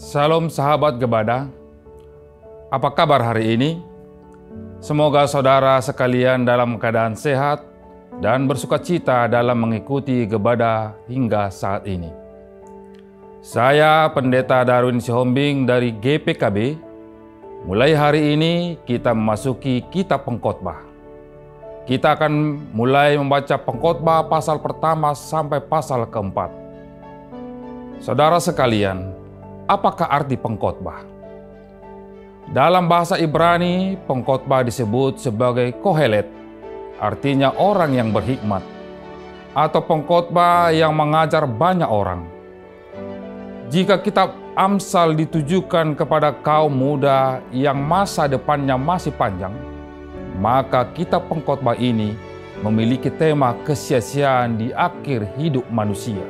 Salam sahabat Gebada, apa kabar hari ini? Semoga saudara sekalian dalam keadaan sehat dan bersukacita dalam mengikuti Gebada hingga saat ini. Saya Pendeta Darwin Sihombing dari GPKB. Mulai hari ini kita memasuki Kitab Pengkhotbah. Kita akan mulai membaca Pengkhotbah pasal pertama sampai pasal keempat. Saudara sekalian, apakah arti pengkhotbah? Dalam bahasa Ibrani, pengkhotbah disebut sebagai kohelet, artinya orang yang berhikmat, atau pengkhotbah yang mengajar banyak orang. Jika kitab Amsal ditujukan kepada kaum muda yang masa depannya masih panjang, maka kitab pengkhotbah ini memiliki tema kesia-siaan di akhir hidup manusia.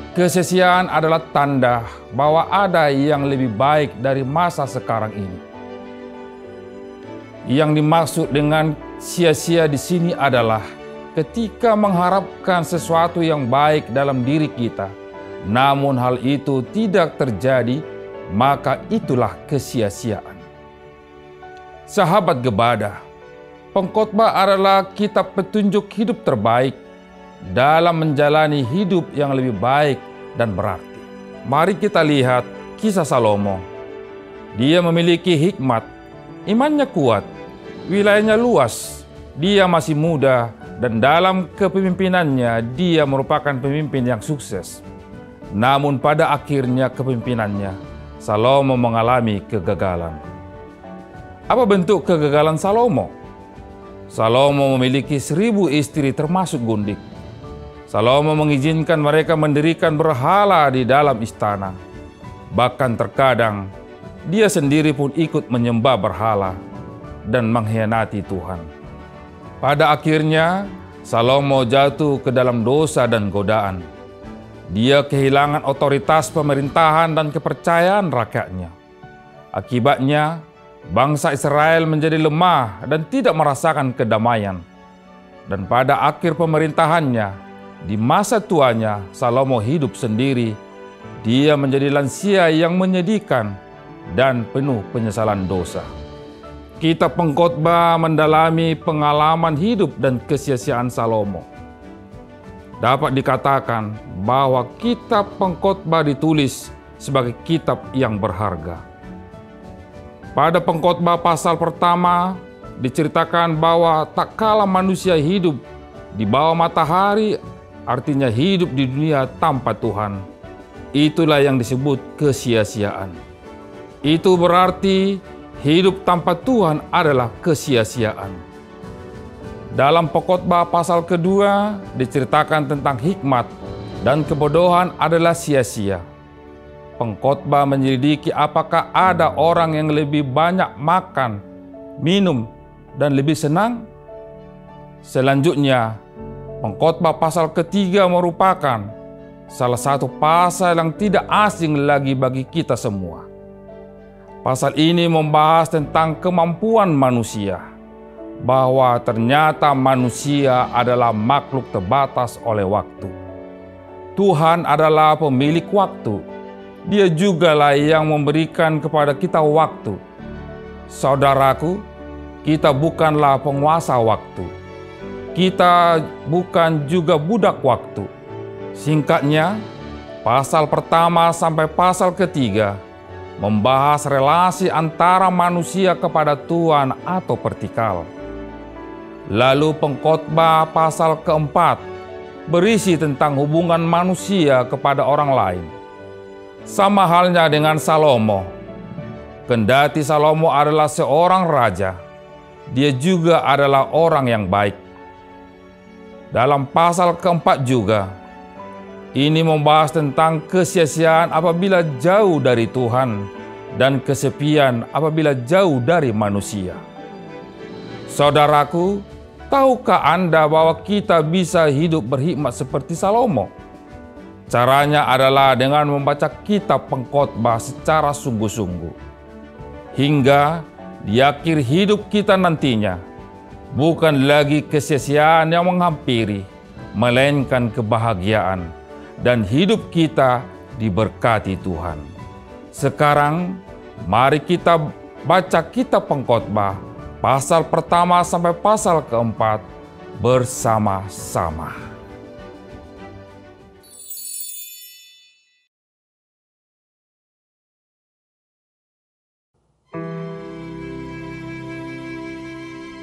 Kesia-siaan adalah tanda bahwa ada yang lebih baik dari masa sekarang ini. Yang dimaksud dengan sia-sia di sini adalah ketika mengharapkan sesuatu yang baik dalam diri kita, namun hal itu tidak terjadi, maka itulah kesia-siaan. Sahabat Gebada, pengkhotbah adalah kitab petunjuk hidup terbaik dalam menjalani hidup yang lebih baik dan berarti. Mari kita lihat kisah Salomo. Dia memiliki hikmat, imannya kuat, wilayahnya luas, dia masih muda, dan dalam kepemimpinannya dia merupakan pemimpin yang sukses. Namun pada akhirnya kepemimpinannya, Salomo mengalami kegagalan. Apa bentuk kegagalan Salomo? Salomo memiliki 1000 istri termasuk gundik. Salomo mengizinkan mereka mendirikan berhala di dalam istana. Bahkan terkadang dia sendiri pun ikut menyembah berhala dan mengkhianati Tuhan. Pada akhirnya Salomo jatuh ke dalam dosa dan godaan. Dia kehilangan otoritas pemerintahan dan kepercayaan rakyatnya. Akibatnya bangsa Israel menjadi lemah dan tidak merasakan kedamaian. Dan pada akhir pemerintahannya, di masa tuanya, Salomo hidup sendiri. Dia menjadi lansia yang menyedihkan dan penuh penyesalan dosa. Kitab Pengkhotbah mendalami pengalaman hidup dan kesia-siaan Salomo. Dapat dikatakan bahwa kitab Pengkhotbah ditulis sebagai kitab yang berharga. Pada Pengkhotbah pasal pertama diceritakan bahwa tak kala manusia hidup di bawah matahari, artinya hidup di dunia tanpa Tuhan. Itulah yang disebut kesia-siaan. Itu berarti hidup tanpa Tuhan adalah kesia-siaan. Dalam Pengkhotbah pasal kedua diceritakan tentang hikmat dan kebodohan adalah sia-sia. Pengkhotbah menyelidiki apakah ada orang yang lebih banyak makan, minum, dan lebih senang. Selanjutnya, Pengkhotbah pasal ketiga merupakan salah satu pasal yang tidak asing lagi bagi kita semua. Pasal ini membahas tentang kemampuan manusia, bahwa ternyata manusia adalah makhluk terbatas oleh waktu. Tuhan adalah pemilik waktu. Dia jugalah yang memberikan kepada kita waktu. Saudaraku, kita bukanlah penguasa waktu. Kita bukan juga budak waktu. Singkatnya, pasal pertama sampai pasal ketiga membahas relasi antara manusia kepada Tuhan atau vertikal. Lalu Pengkhotbah pasal keempat berisi tentang hubungan manusia kepada orang lain. Sama halnya dengan Salomo. Kendati Salomo adalah seorang raja, dia juga adalah orang yang baik. Dalam pasal keempat juga, ini membahas tentang kesia-siaan apabila jauh dari Tuhan dan kesepian apabila jauh dari manusia. Saudaraku, tahukah Anda bahwa kita bisa hidup berhikmat seperti Salomo? Caranya adalah dengan membaca kitab Pengkhotbah secara sungguh-sungguh. Hingga di akhir hidup kita nantinya, bukan lagi kesia-siaan yang menghampiri, melainkan kebahagiaan dan hidup kita diberkati Tuhan. Sekarang, mari kita baca kitab Pengkhotbah, pasal pertama sampai pasal keempat bersama-sama.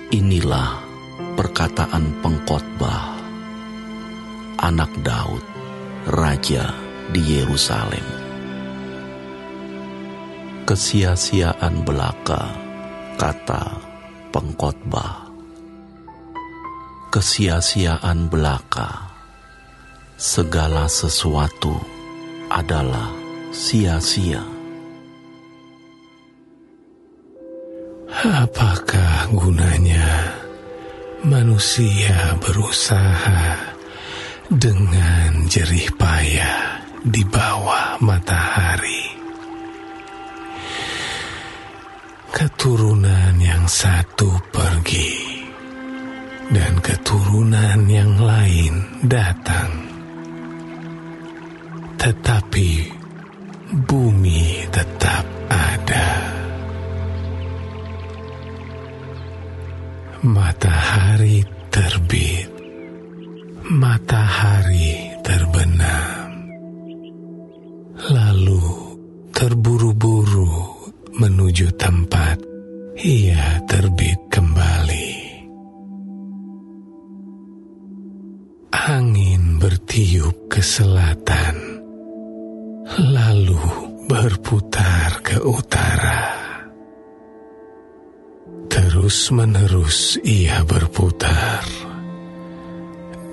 Inilah perkataan Pengkhotbah, anak Daud, raja di Yerusalem. Kesia-siaan belaka, kata Pengkhotbah. Kesia-siaan belaka, segala sesuatu adalah sia-sia. Apakah gunanya manusia berusaha dengan jerih payah di bawah matahari? Keturunan yang satu pergi dan keturunan yang lain datang, tetapi bumi tetap ada. Matahari terbit, matahari terbenam, lalu terburu-buru menuju tempat ia terbit kembali. Angin bertiup ke selatan, lalu berputar ke utara. Terus-menerus ia berputar,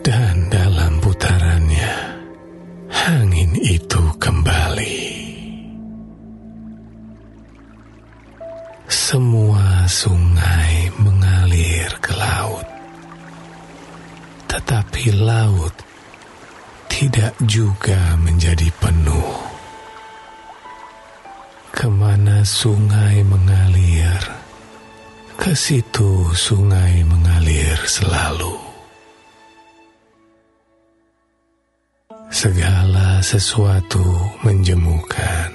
dan dalam putarannya, angin itu kembali. Semua sungai mengalir ke laut, tetapi laut tidak juga menjadi penuh. Kemana sungai mengalir, ke situ sungai mengalir selalu. Segala sesuatu menjemukan,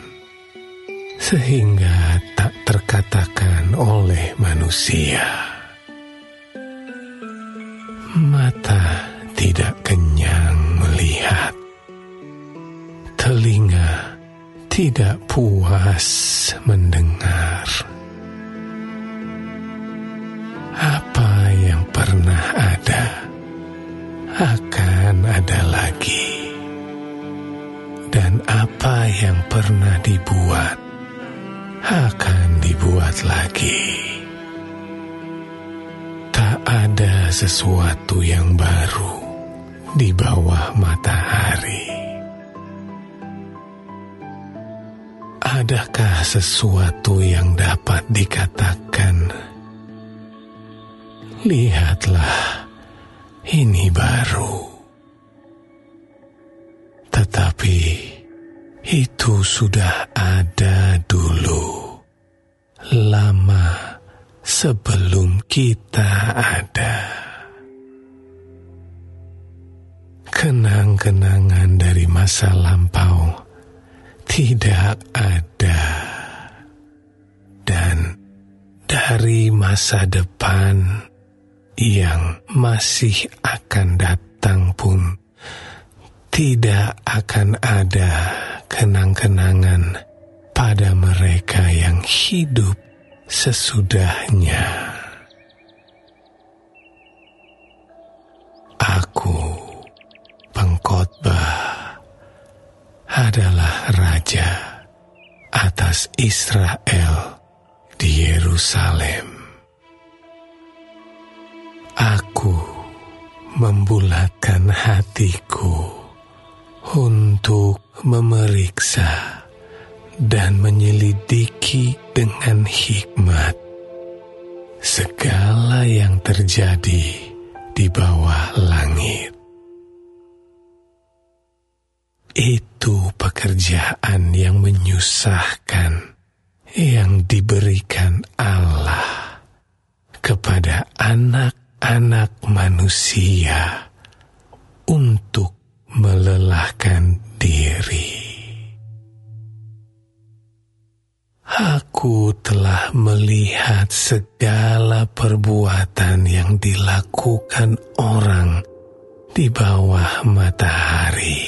sehingga tak terkatakan oleh manusia. Mata tidak kenyang melihat, telinga tidak puas mendengar. Apa yang pernah ada akan ada lagi, dan apa yang pernah dibuat akan dibuat lagi. Tak ada sesuatu yang baru di bawah matahari. Adakah sesuatu yang dapat dikatakan, lihatlah, ini baru? Tetapi itu sudah ada dulu, lama sebelum kita ada. Kenang-kenangan dari masa lampau tidak ada, dan dari masa depan yang masih akan datang pun tidak akan ada kenang-kenangan pada mereka yang hidup sesudahnya. Aku, Pengkhotbah, adalah raja atas Israel di Yerusalem. Aku membulatkan hatiku untuk memeriksa dan menyelidiki dengan hikmat segala yang terjadi di bawah langit. Itu pekerjaan yang menyusahkan yang diberikan Allah kepada anak-anak manusia untuk melelahkan diri. Aku telah melihat segala perbuatan yang dilakukan orang di bawah matahari.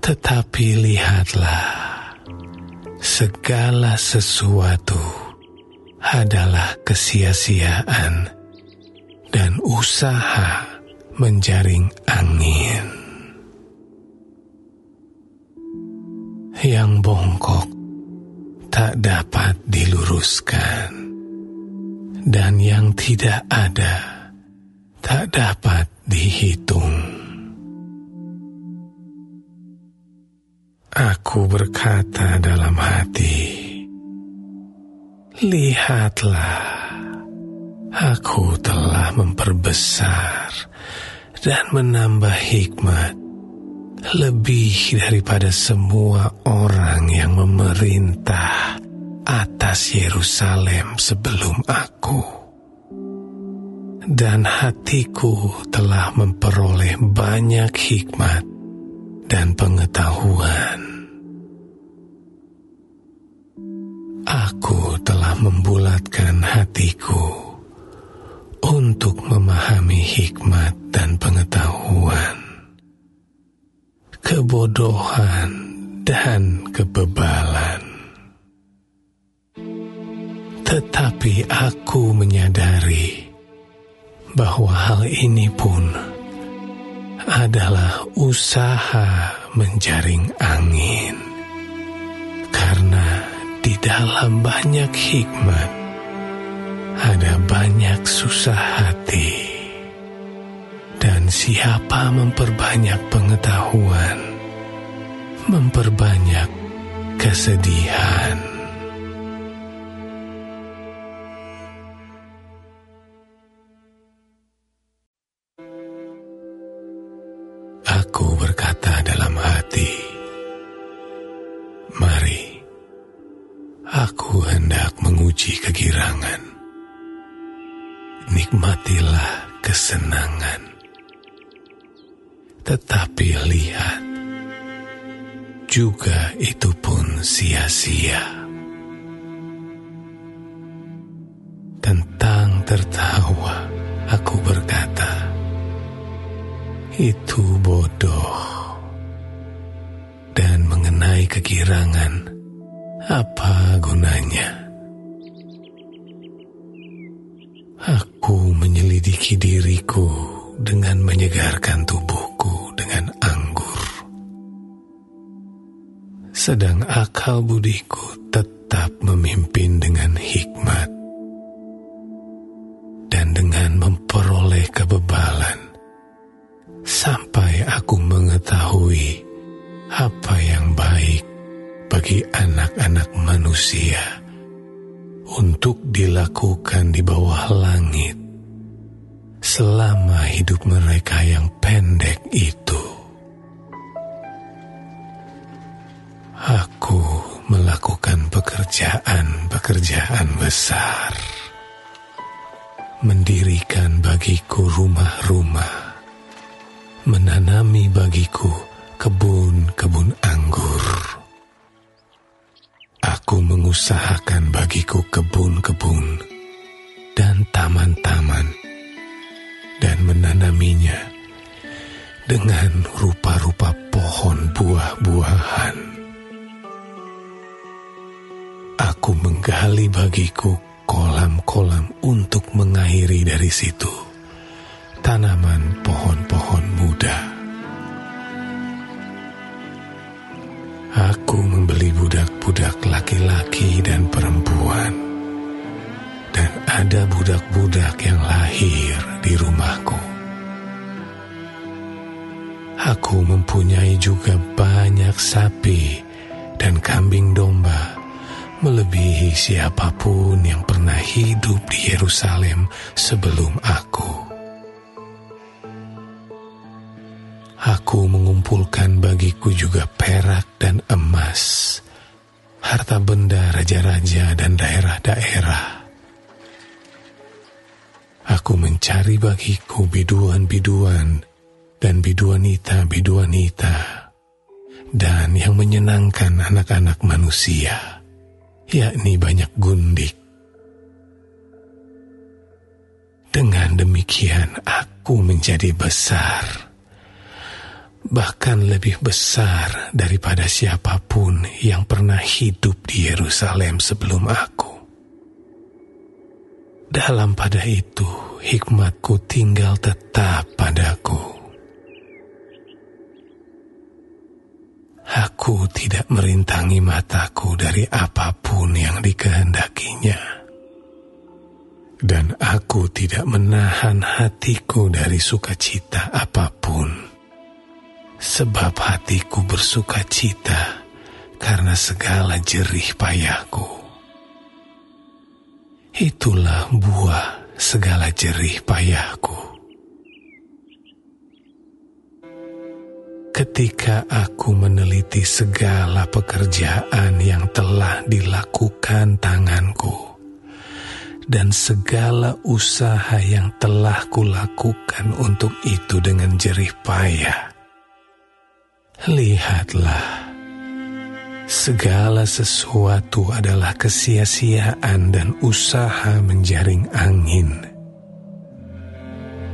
Tetapi lihatlah, segala sesuatu adalah kesia-siaan dan usaha menjaring angin. Yang bongkok tak dapat diluruskan, dan yang tidak ada tak dapat dihitung. Aku berkata dalam hati, lihatlah, aku telah memperbesar dan menambah hikmat lebih daripada semua orang yang memerintah atas Yerusalem sebelum aku. Dan hatiku telah memperoleh banyak hikmat dan pengetahuan. Aku telah membulatkan hatiku untuk memahami hikmat dan pengetahuan, kebodohan dan kebebalan. Tetapi aku menyadari bahwa hal ini pun adalah usaha menjaring angin, karena di dalam banyak hikmat ada banyak susah hati. Dan siapa memperbanyak pengetahuan, memperbanyak kesedihan. Aku berkata dalam hati, mari, aku hendak menguji kegirangan. Nikmatilah kesenangan. Tetapi lihat, juga itu pun sia-sia. Tentang tertawa, aku berkata, itu bodoh. Dan mengenai kegirangan, apa gunanya? Aku menyelidiki diriku dengan menyegarkan tubuhku dengan anggur. Sedang akal budiku tetap memimpin dengan hikmat. Dan dengan memperoleh kebebalan, sampai aku mengetahui apa yang baik bagi anak-anak manusia untuk dilakukan di bawah langit selama hidup mereka yang pendek itu. Aku melakukan pekerjaan besar, mendirikan bagiku rumah-rumah, menanami bagiku kebun-kebun anggur. Aku mengusahakan bagiku kebun-kebun dan taman-taman, dan menanaminya dengan rupa-rupa pohon buah-buahan. Aku menggali bagiku kolam-kolam untuk mengairi dari situ tanaman pohon-pohon muda. Aku membeli budak-budak laki-laki dan perempuan, dan ada budak-budak yang lahir di rumahku. Aku mempunyai juga banyak sapi dan kambing domba, melebihi siapapun yang pernah hidup di Yerusalem sebelum aku. Aku mengumpulkan bagiku juga perak dan emas, harta benda raja-raja dan daerah-daerah. Aku mencari bagiku biduan-biduan dan biduanita-biduanita, dan yang menyenangkan anak-anak manusia. yakni banyak gundik. Dengan demikian aku menjadi besar, bahkan lebih besar daripada siapapun yang pernah hidup di Yerusalem sebelum aku. Dalam pada itu, hikmatku tinggal tetap padaku. Aku tidak merintangi mataku dari apapun yang dikehendakinya. Dan aku tidak menahan hatiku dari sukacita apapun, sebab hatiku bersukacita karena segala jerih payahku. Itulah buah segala jerih payahku. Ketika aku meneliti segala pekerjaan yang telah dilakukan tanganku, dan segala usaha yang telah kulakukan untuk itu dengan jerih payah, lihatlah, segala sesuatu adalah kesia-siaan dan usaha menjaring angin.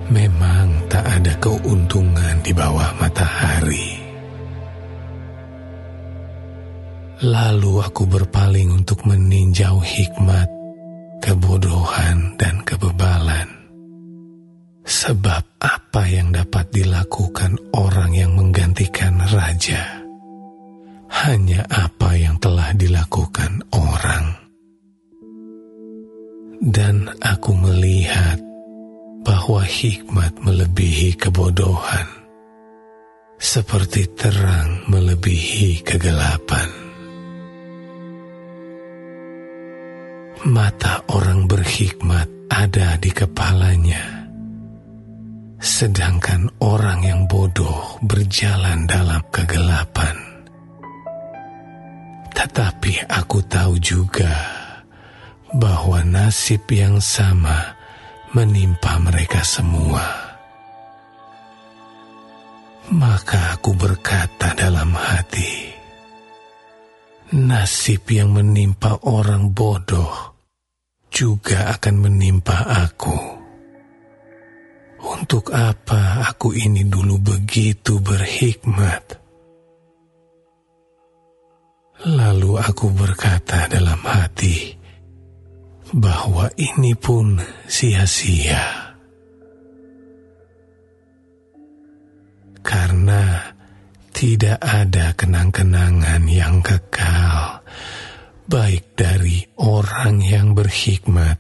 Memang tak ada keuntungan di bawah matahari. Lalu aku berpaling untuk meninjau hikmat, kebodohan, dan kebebalan. Sebab apa yang dapat dilakukan orang yang menggantikan raja? Hanya apa yang telah dilakukan orang. Dan aku melihat bahwa hikmat melebihi kebodohan, seperti terang melebihi kegelapan. Mata orang berhikmat ada di kepalanya, sedangkan orang yang bodoh berjalan dalam kegelapan. Tetapi aku tahu juga bahwa nasib yang sama menimpa mereka semua. Maka aku berkata dalam hati, nasib yang menimpa orang bodoh juga akan menimpa aku. Untuk apa aku ini dulu begitu berhikmat? Lalu aku berkata dalam hati bahwa ini pun sia-sia. Karena tidak ada kenang-kenangan yang kekal, baik dari orang yang berhikmat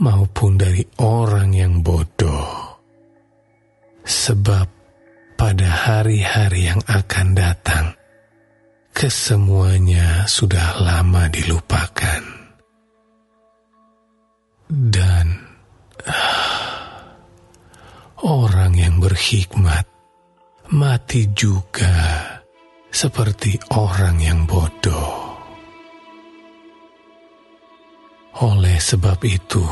maupun dari orang yang bodoh. Sebab pada hari-hari yang akan datang, kesemuanya sudah lama dilupakan. Dan orang yang berhikmat mati juga seperti orang yang bodoh. Oleh sebab itu,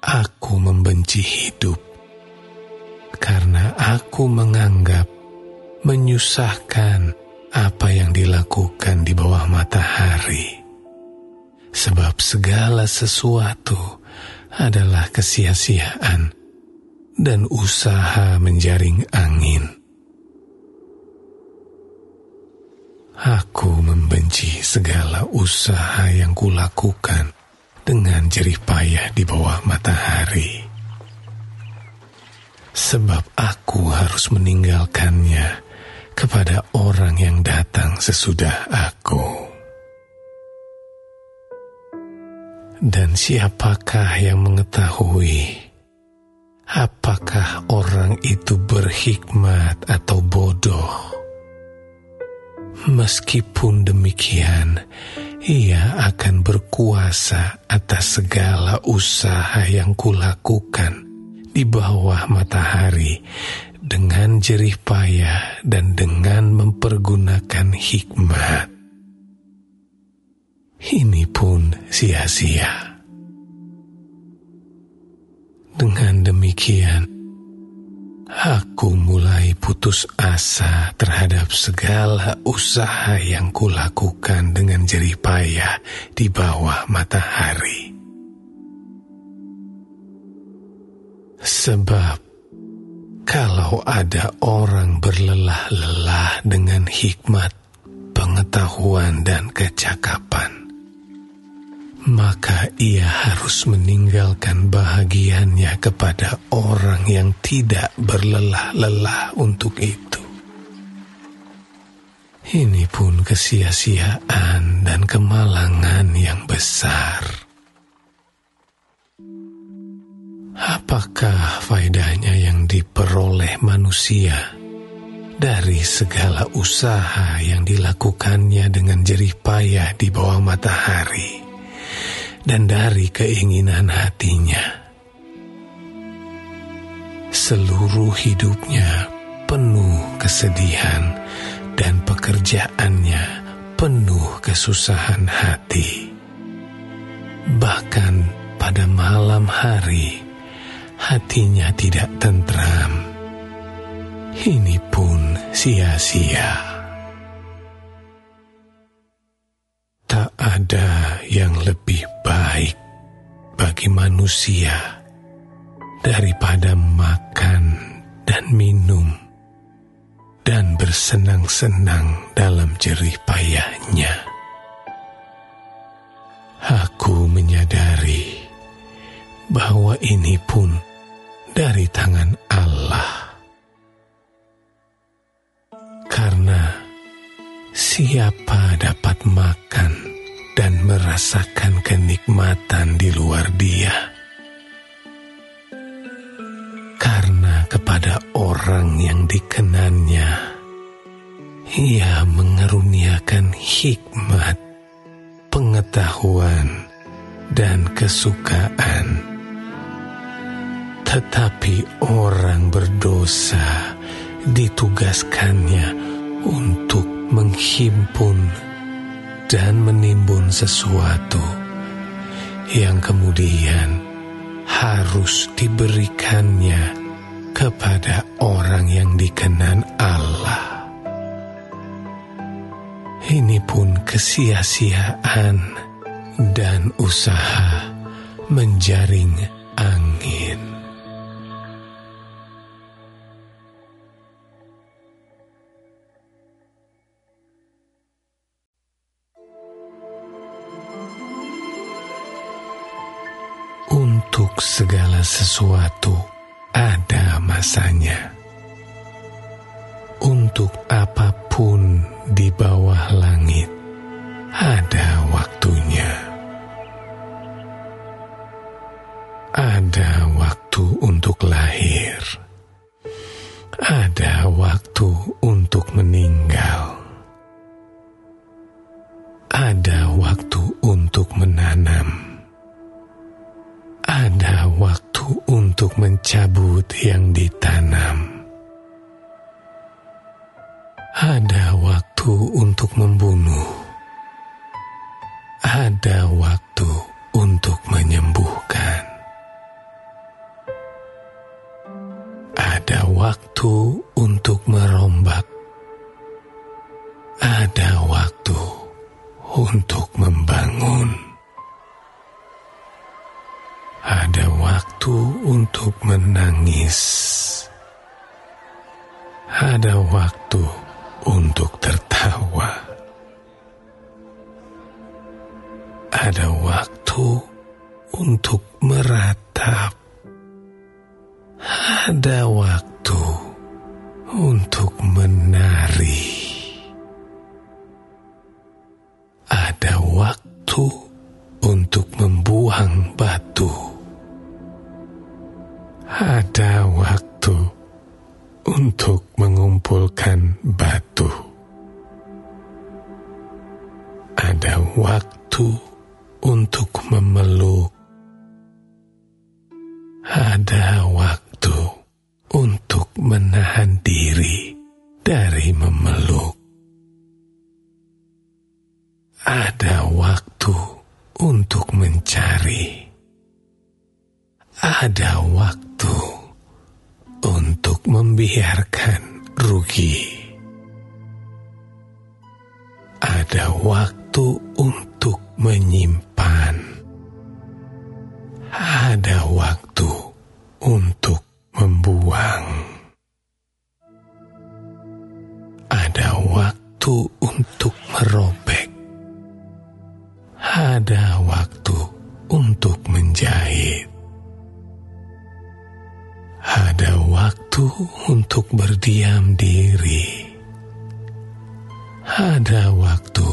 aku membenci hidup, karena aku menganggap menyusahkan apa yang dilakukan di bawah matahari. Sebab segala sesuatu adalah kesia-siaan dan usaha menjaring angin. Aku membenci segala usaha yang kulakukan dengan jerih payah di bawah matahari. Sebab aku harus meninggalkannya kepada orang yang datang sesudah aku. Dan siapakah yang mengetahui apakah orang itu berhikmat atau bodoh? Meskipun demikian, ia akan berkuasa atas segala usaha yang kulakukan di bawah matahari dengan jerih payah dan dengan mempergunakan hikmat. Ini pun sia-sia. Dengan demikian, aku Aku mulai putus asa terhadap segala usaha yang kulakukan dengan jerih payah di bawah matahari. Sebab kalau ada orang berlelah-lelah dengan hikmat, pengetahuan, dan kecakapan, maka ia harus meninggalkan bahagiannya kepada orang yang tidak berlelah-lelah untuk itu. Ini pun kesia-siaan dan kemalangan yang besar. Apakah faedahnya yang diperoleh manusia dari segala usaha yang dilakukannya dengan jerih payah di bawah matahari dan dari keinginan hatinya? Seluruh hidupnya penuh kesedihan dan pekerjaannya penuh kesusahan hati. Bahkan pada malam hari hatinya tidak tentram. Ini pun sia-sia. Tak ada yang lebih baik bagi manusia daripada makan dan minum dan bersenang-senang dalam jerih payahnya. Aku menyadari bahwa ini pun dari tangan Allah. Karena siapa dapat makan dan merasakan kenikmatan di luar Dia? Karena kepada orang yang dikenannya, Ia mengaruniakan hikmat, pengetahuan, dan kesukaan. Tetapi orang berdosa ditugaskannya untuk menghimpun dan menimbun sesuatu yang kemudian harus diberikannya kepada orang yang dikenan Allah. Ini pun kesia-siaan dan usaha menjaring angin. Untuk segala sesuatu ada masanya. Untuk apapun di bawah langit ada waktunya. Ada waktu untuk lahir. Ada waktu untuk meninggal. Ada waktu untuk menanam. Ada waktu untuk mencabut yang ditanam. Ada waktu untuk membunuh. Ada waktu untuk menyembuhkan. Ada waktu untuk merombak. Ada waktu untuk membangun. Ada waktu untuk menangis. Ada waktu untuk tertawa. Ada waktu untuk meratap. Ada waktu untuk menari. Ada waktu untuk membuang batu. Ada waktu untuk mengumpulkan batu. Ada waktu untuk memeluk. Ada waktu untuk menahan diri dari memeluk. Ada waktu untuk mencari. Ada waktu untuk membiarkan rugi. Ada waktu untuk menyimpan. Ada waktu untuk membuang. Ada waktu untuk merobek. Ada waktu untuk menjahit. Ada waktu untuk berdiam diri. Ada waktu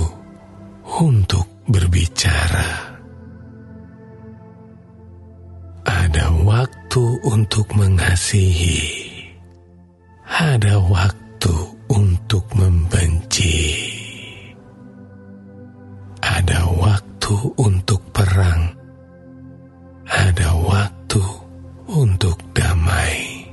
untuk berbicara. Ada waktu untuk mengasihi. Ada waktu untuk membenci. Ada waktu untuk perang. Ada waktu untuk damai.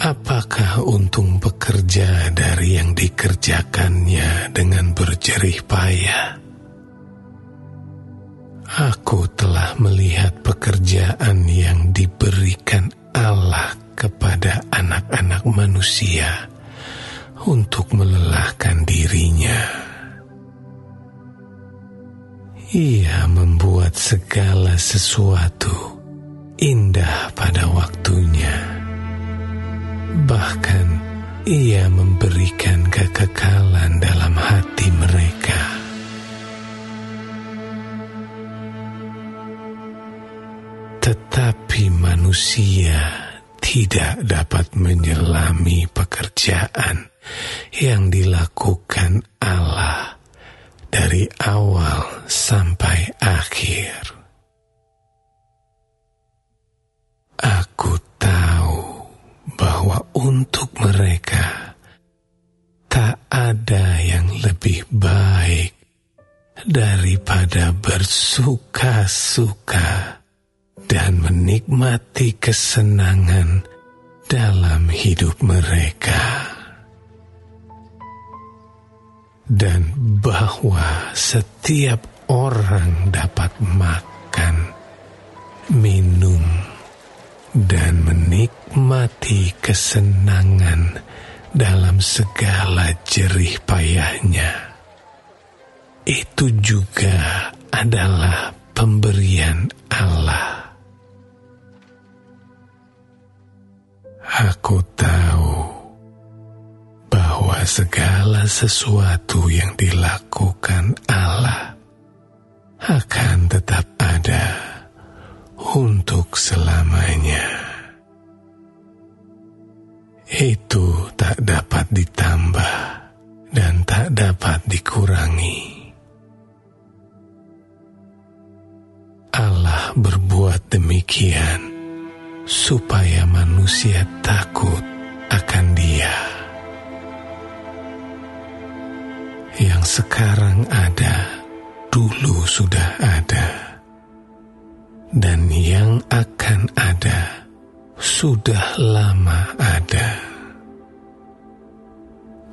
Apakah untung pekerja dari yang dikerjakannya dengan berjerih payah? Aku telah melihat pekerjaan yang diberikan Allah kepada anak-anak manusia untuk melelahkan dirinya. Ia membuat segala sesuatu indah pada waktunya. Bahkan ia memberikan kekekalan dalam hati mereka. Tetapi manusia tidak dapat menyelami pekerjaan yang dilakukan Allah dari awal sampai akhir. Aku tahu bahwa untuk mereka tak ada yang lebih baik daripada bersuka-suka dan menikmati kesenangan dalam hidup mereka. Dan bahwa setiap orang dapat makan, minum, dan menikmati kesenangan dalam segala jerih payahnya. Itu juga adalah pemberian Allah. Aku tahu bahwa segala sesuatu yang dilakukan Allah akan tetap ada untuk selamanya. Itu tak dapat ditambah dan tak dapat dikurangi. Allah berbuat demikian supaya manusia takut akan Dia. Yang sekarang ada, dulu sudah ada. Dan yang akan ada, sudah lama ada.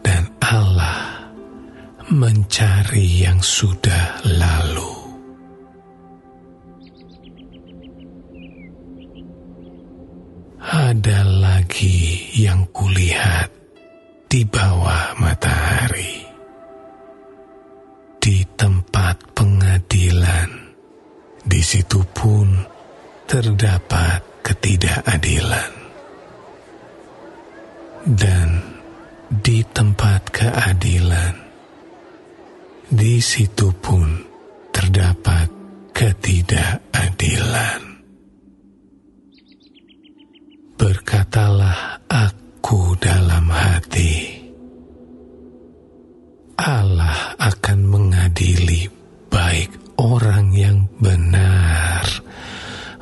Dan Allah mencari yang sudah lalu. Ada lagi yang kulihat di bawah matahari. Di tempat pengadilan, di situ pun terdapat ketidakadilan. Dan di tempat keadilan, di situ pun terdapat ketidakadilan. Berkatalah aku dalam hati, Allah akan mengadili baik orang yang benar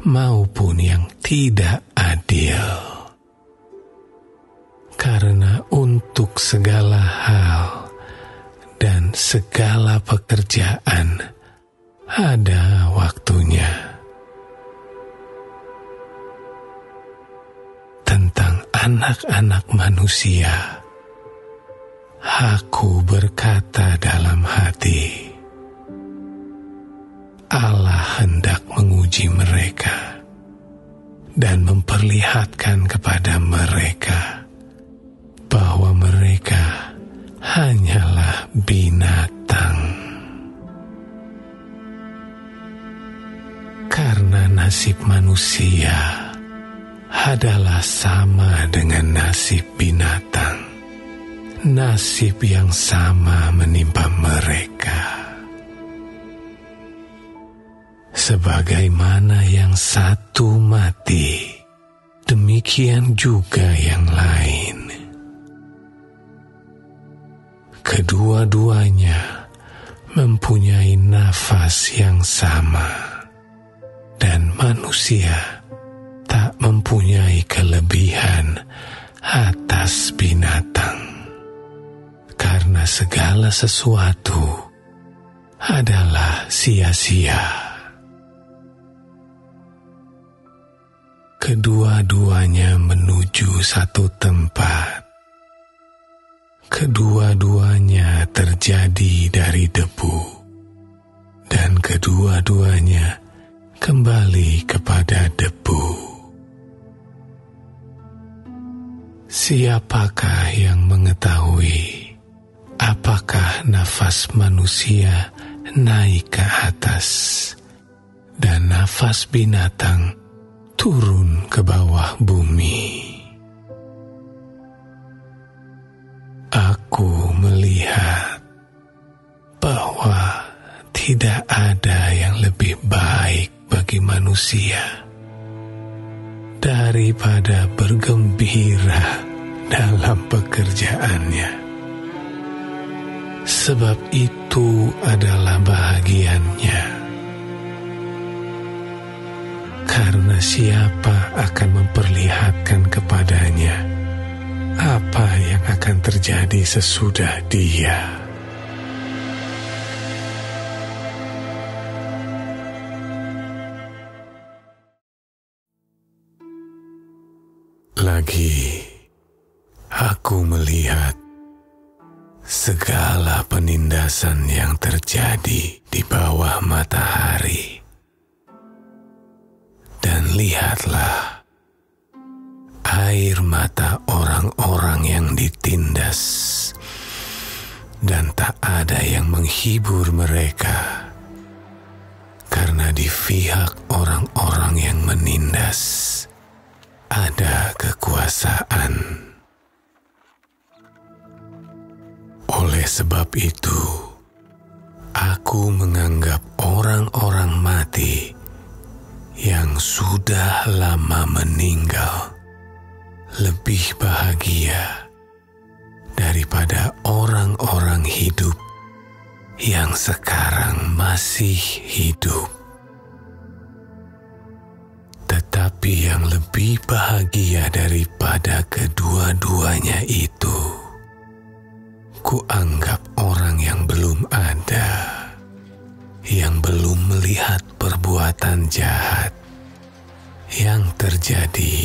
maupun yang tidak adil. Karena untuk segala hal dan segala pekerjaan ada waktunya. Tentang anak-anak manusia, aku berkata dalam hati, Allah hendak menguji mereka dan memperlihatkan kepada mereka bahwa mereka hanyalah binatang. Karena nasib manusia adalah sama dengan nasib binatang, nasib yang sama menimpa mereka. Sebagaimana yang satu mati, demikian juga yang lain. Kedua-duanya mempunyai nafas yang sama, dan manusia tak mempunyai kelebihan atas binatang, karena segala sesuatu adalah sia-sia. Kedua-duanya menuju satu tempat. Kedua-duanya terjadi dari debu, dan kedua-duanya kembali kepada debu. Siapakah yang mengetahui apakah nafas manusia naik ke atas dan nafas binatang turun ke bawah bumi? Aku melihat bahwa tidak ada yang lebih baik bagi manusia daripada bergembira dalam pekerjaannya, sebab itu adalah bahagiannya. Karena siapa akan memperlihatkan kepadanya apa yang akan terjadi sesudah dia? Lagi, aku melihat segala penindasan yang terjadi di bawah matahari. Dan lihatlah, air mata orang-orang yang ditindas, dan tak ada yang menghibur mereka, karena di pihak orang-orang yang menindas ada kekuasaan. Oleh sebab itu, aku menganggap orang-orang mati yang sudah lama meninggal lebih bahagia daripada orang-orang hidup yang sekarang masih hidup. Tetapi yang lebih bahagia daripada kedua-duanya itu, kuanggap orang yang belum ada, yang belum melihat perbuatan jahat yang terjadi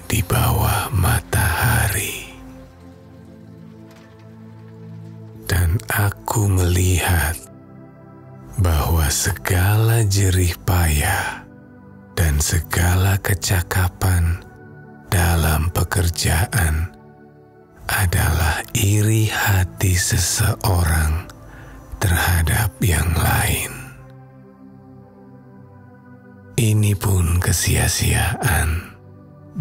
di bawah matahari. Dan aku melihat bahwa segala jerih payah dan segala kecakapan dalam pekerjaan adalah iri hati seseorang terhadap yang lain. Ini pun kesia-siaan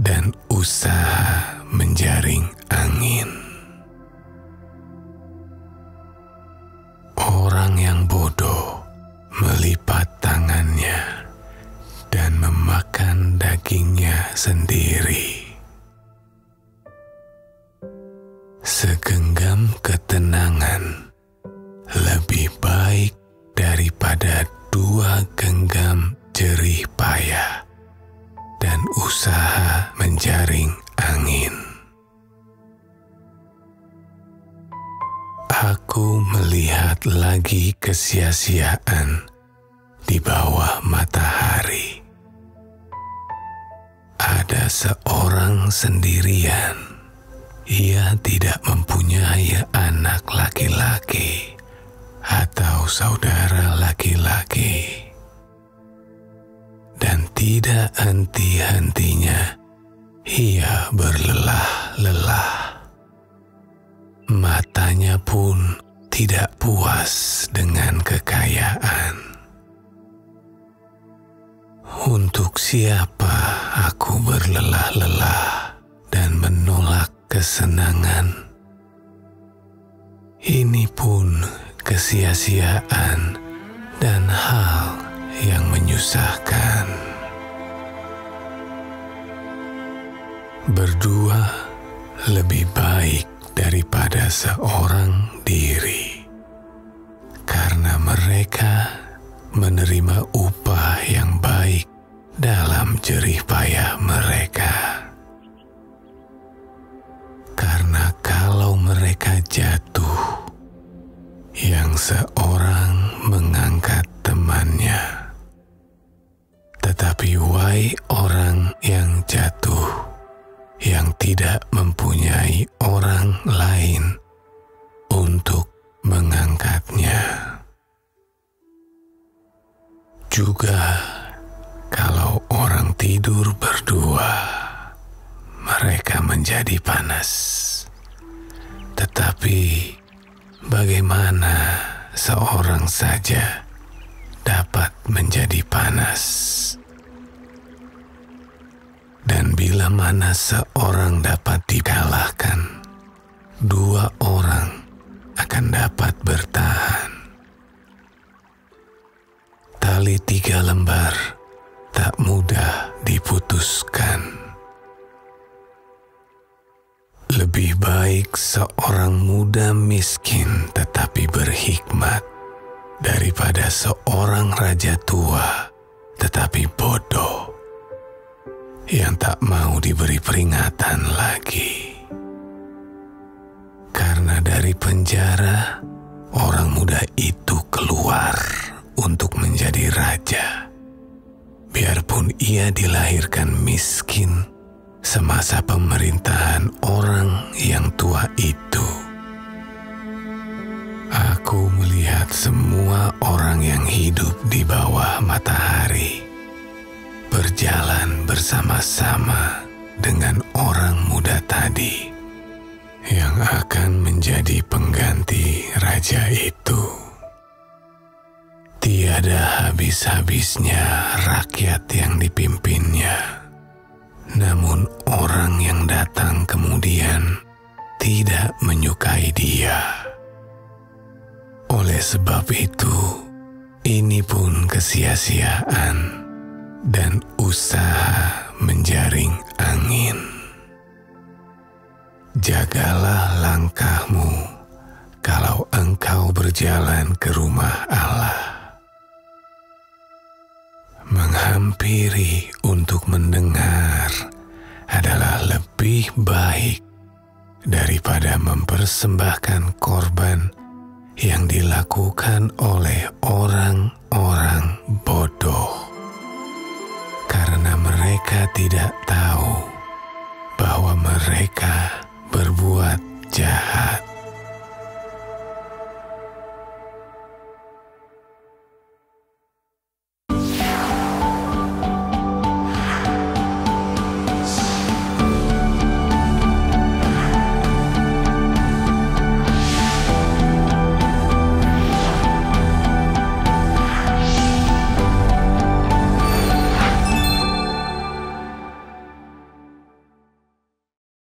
dan usaha menjaring angin. Orang yang bodoh melipat tangannya dan memakan dagingnya sendiri. Segenggam ketenangan lebih baik daripada 2 genggam jerih payah dan usaha menjaring angin. Aku melihat lagi kesia-siaan di bawah matahari. Ada seorang sendirian. Ia tidak mempunyai anak laki-laki atau saudara laki-laki. dan tidak henti-hentinya ia berlelah-lelah. Matanya pun tidak puas dengan kekayaan. Untuk siapa aku berlelah-lelah dan menolak kesenangan? Ini pun kesia-siaan dan hal yang menyusahkan. Berdua lebih baik daripada seorang diri, karena mereka menerima upah yang baik dalam jerih payah mereka. Karena kalau mereka jatuh, yang seorang mengangkat temannya, tetapi wahai orang yang jatuh, yang tidak mempunyai orang lain untuk mengangkatnya. Juga kalau orang tidur berdua, mereka menjadi panas. Tetapi bagaimana seorang saja dapat menjadi panas? Dan bila mana seorang dapat dikalahkan, dua orang akan dapat bertahan. Tali 3 lembar tak mudah diputuskan. Lebih baik seorang muda miskin tetapi berhikmat daripada seorang raja tua tetapi bodoh yang tak mau diberi peringatan lagi. Karena dari penjara, orang muda itu keluar untuk menjadi raja. Biarpun ia dilahirkan miskin semasa pemerintahan orang yang tua itu. Aku melihat semua orang yang hidup di bawah matahari berjalan bersama-sama dengan orang muda tadi yang akan menjadi pengganti raja itu. Tiada habis-habisnya rakyat yang dipimpinnya, namun orang yang datang kemudian tidak menyukai dia. Oleh sebab itu, ini pun kesia-siaan dan usaha menjaring angin. Jagalah langkahmu kalau engkau berjalan ke rumah Allah. Menghampiri untuk mendengar adalah lebih baik daripada mempersembahkan korban yang dilakukan oleh orang-orang bodoh. Karena mereka tidak tahu bahwa mereka berbuat jahat.